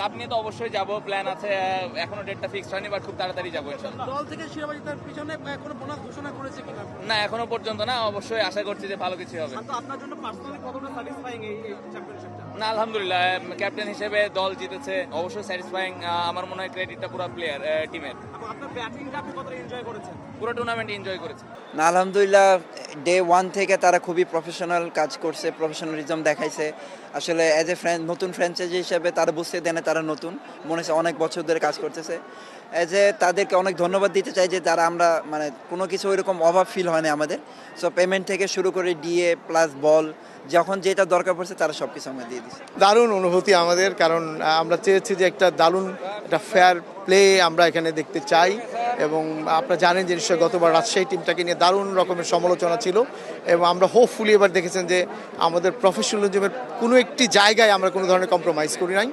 Cup নিয়ে তো অবশ্যই যাব, প্ল্যান আছে, এখনো ডেটটা ফিক্সড হয়নি, বাট খুব তাড়াতাড়ি যাবো ইনশাআল্লাহ। দল থেকে শিরোপা জেতার পিছনে কোনো বোনাস ঘোষণা করেছে কিনা? না এখনো পর্যন্ত না, অবশ্যই আশা করছি যে ভালো কিছু হবে। তো আপনার জন্য পার্সোনালি কতটা স্যাটিসফাইং এই চ্যাম্পিয়নশিপটা? না আলহামদুলিল্লাহ, ক্যাপ্টেন হিসেবে দল জিতেছে, অবশ্যই স্যাটিসফাইং। আমার মনে হয় ক্রেডিটটা পুরো প্লেয়ার টিমের। আপনার ব্যাটিংটা আপনি কতটা এনজয় করেছেন? পুরো টুর্নামেন্ট এনজয় করেছে। না আলহামদুলিল্লাহ, ডে ওয়ান থেকে তারা খুবই প্রফেশনাল কাজ করছে, প্রফেশনালিজম দেখাইছে। আসলে অ্যাজ এ নতুন ফ্র্যাঞ্চাইজি হিসেবে তারা বুঝতে দেয় না তারা নতুন, মনে হচ্ছে অনেক বছর ধরে কাজ করতেছে। অ্যাজ এ তাদেরকে অনেক ধন্যবাদ দিতে চাই যে তারা আমরা মানে কোনো কিছু ওইরকম অভাব ফিল হয় না আমাদের। সো পেমেন্ট থেকে শুরু করে ডিএ প্লাস বল, যখন যেটা দরকার পড়ছে তারা সব কিছু আমরা দিয়ে দিচ্ছে। দারুণ অনুভূতি আমাদের, কারণ আমরা চেয়েছি যে একটা দারুণ একটা ফেয়ার প্লে আমরা এখানে দেখতে চাই। এবং আপনারা জানেন যে নিশ্চয়ই গতবার রাজশাহী টিমটাকে নিয়ে দারুণ রকমের সমালোচনা ছিল, এবং আমরা হোপফুলি এবার দেখেছেন যে আমাদের প্রফেশনালিজমের কোনো একটি জায়গায় আমরা কোনো ধরনের কম্প্রোমাইজ করি নাই,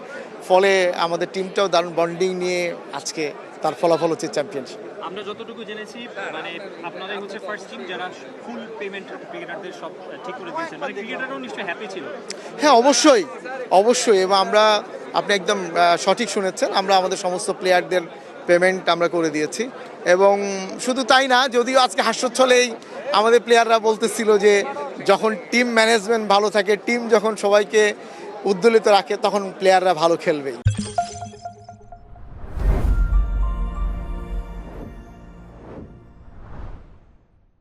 ফলে আমাদের টিমটাও দারুণ বন্ডিং নিয়ে আজকে তার ফলাফল হচ্ছে চ্যাম্পিয়নশিপ। আমরা যতটুকু জেনেছি মানে আপনারাই হচ্ছে ফার্স্ট টিম যারা ফুল পেমেন্ট ক্রিকেটারদের সব ঠিক করে দিয়েছেন, মানে ক্রিকেটাররাও নিশ্চয়ই হ্যাপি ছিল। হ্যাঁ অবশ্যই অবশ্যই, এবং আপনি একদম সঠিক শুনেছেন, আমরা আমাদের সমস্ত প্লেয়ারদের পেমেন্ট আমরা করে দিয়েছি। এবং শুধু তাই না, যদিও আজকে হাস্যোচ্ছলেই আমাদের প্লেয়াররা বলতেছিল যে যখন টিম ম্যানেজমেন্ট ভালো থাকে, টিম যখন সবাইকে উদ্দোলিত রাখে, তখন প্লেয়াররা ভালো খেলবেই।